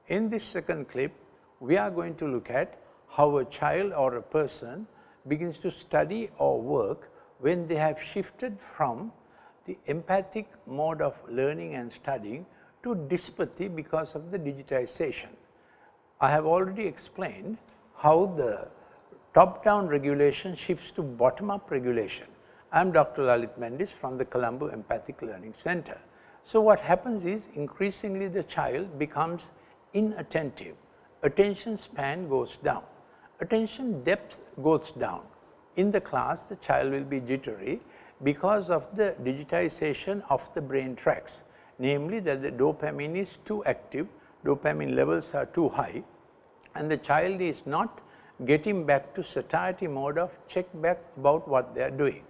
in this second clip, we are going to look at how a child or a person begins to study or work when they have shifted from the empathic mode of learning and studying to dyspathy because of the digitization. I have already explained how the top-down regulation shifts to bottom-up regulation. I am Dr. Lalith Mendis from the Colombo Empathic Learning Center. So, what happens is increasingly the child becomes inattentive, attention span goes down, attention depth goes down. In the class, the child will be jittery because of the digitization of the brain tracts, namely that the dopamine is too active, dopamine levels are too high, and the child is not getting back to satiety mode of check back about what they are doing.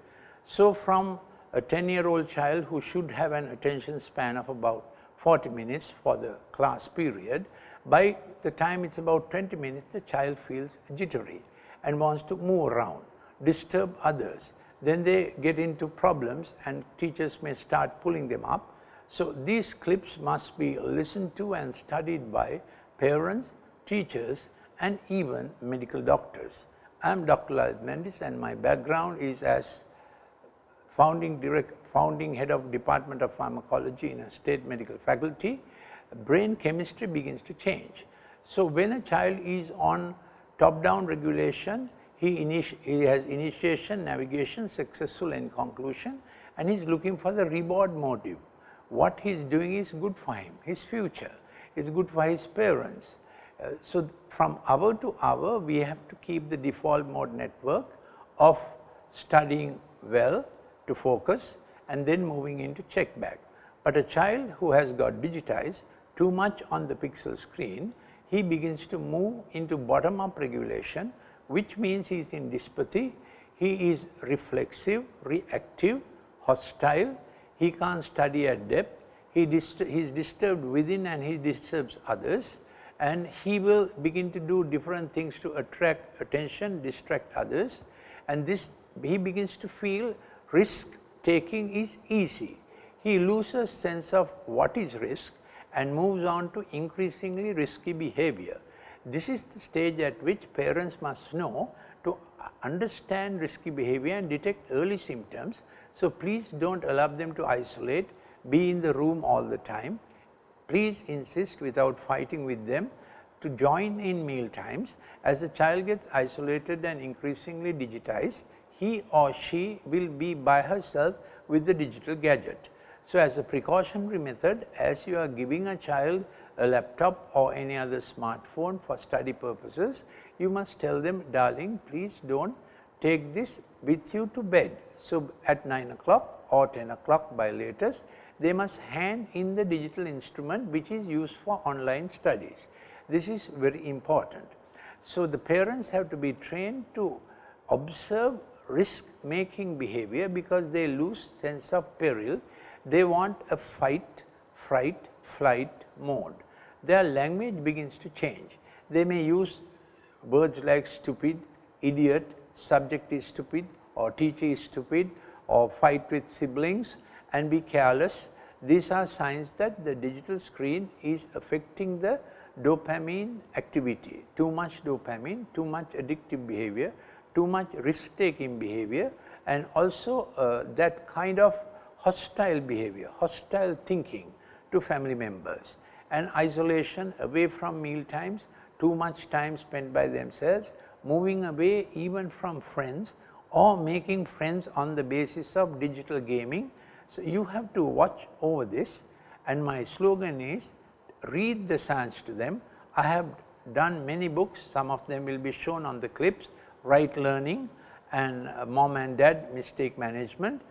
So, from a 10-year-old child who should have an attention span of about 40 minutes for the class period, by the time it is about 20 minutes, the child feels jittery and wants to move around, disturb others. Then they get into problems and teachers may start pulling them up. So, these clips must be listened to and studied by parents, teachers and even medical doctors. I am Dr. Lalith Mendis and my background is as founding head of Department of Pharmacology in a state medical faculty. Brain chemistry begins to change. So, when a child is on top-down regulation, he has initiation, navigation, successful and conclusion, and he is looking for the reward motive. What he is doing is good for him, his future is good for his parents. So, from hour to hour, we have to keep the default mode network of studying well to focus and then moving into check back. But a child who has got digitized too much on the pixel screen, he begins to move into bottom up regulation, which means he is in dyspathy, he is reflexive, reactive, hostile, he can't study at depth, he is disturbed within and he disturbs others, and he will begin to do different things to attract attention, distract others, and this he begins to feel risk taking is easy. He loses sense of what is risk and moves on to increasingly risky behavior. This is the stage at which parents must know to understand risky behavior and detect early symptoms. So, please do not allow them to isolate, be in the room all the time. Please insist without fighting with them to join in meal times. As the child gets isolated and increasingly digitized, he or she will be by herself with the digital gadget. So, as a precautionary method, as you are giving a child a laptop or any other smartphone for study purposes, you must tell them, darling, please do not take this with you to bed. So, at 9 o'clock or 10 o'clock by latest, they must hand in the digital instrument which is used for online studies. This is very important. So, the parents have to be trained to observe risk making behavior because they lose sense of peril. They want a fight, fright, flight mode. Their language begins to change. They may use words like stupid, idiot, subject is stupid or teacher is stupid or fight with siblings and be careless. These are signs that the digital screen is affecting the dopamine activity, too much dopamine, too much addictive behavior, too much risk taking behavior, and also that kind of hostile behavior, hostile thinking to family members, and isolation away from meal times, too much time spent by themselves, moving away even from friends or making friends on the basis of digital gaming. So, you have to watch over this, and my slogan is read the science to them. I have done many books, some of them will be shown on the clips, Right Learning and Mom and Dad Mistake Management.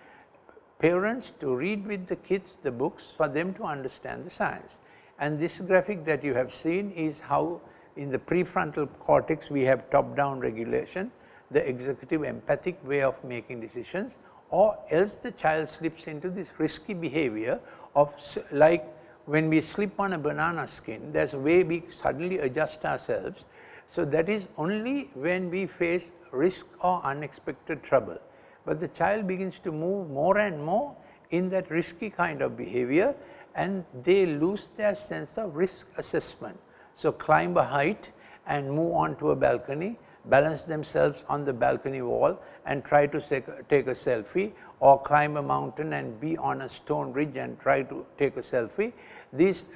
Parents to read with the kids the books for them to understand the science. And this graphic that you have seen is how in the prefrontal cortex we have top down regulation, the executive empathic way of making decisions, or else the child slips into this risky behavior of like when we slip on a banana skin, there is a way we suddenly adjust ourselves. So, that is only when we face risk or unexpected trouble, but the child begins to move more and more in that risky kind of behavior and they lose their sense of risk assessment. So, climb a height and move on to a balcony, balance themselves on the balcony wall and try to take a selfie, or climb a mountain and be on a stone ridge and try to take a selfie.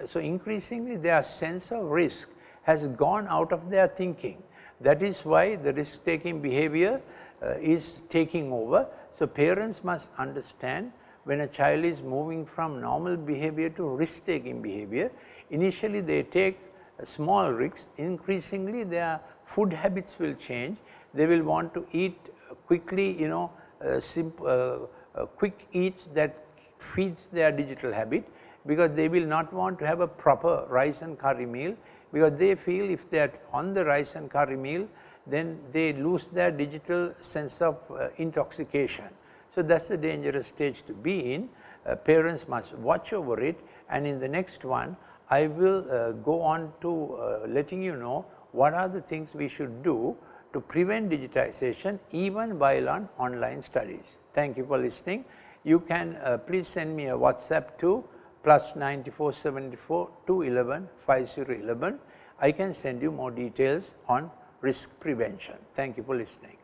So increasingly their sense of risk has gone out of their thinking. That is why the risk taking behavior is taking over. So parents must understand, when a child is moving from normal behavior to risk taking behavior, initially they take small risks, increasingly their food habits will change. They will want to eat quickly, quick eats that feeds their digital habit, because they will not want to have a proper rice and curry meal, because they feel if they are on the rice and curry meal, then they lose their digital sense of intoxication. So that is a dangerous stage to be in. Parents must watch over it, and in the next one I will go on to letting you know what are the things we should do to prevent digitization even while on online studies. Thank you for listening. You can please send me a WhatsApp to +94 74 211 5011. I can send you more details on risk prevention. Thank you for listening.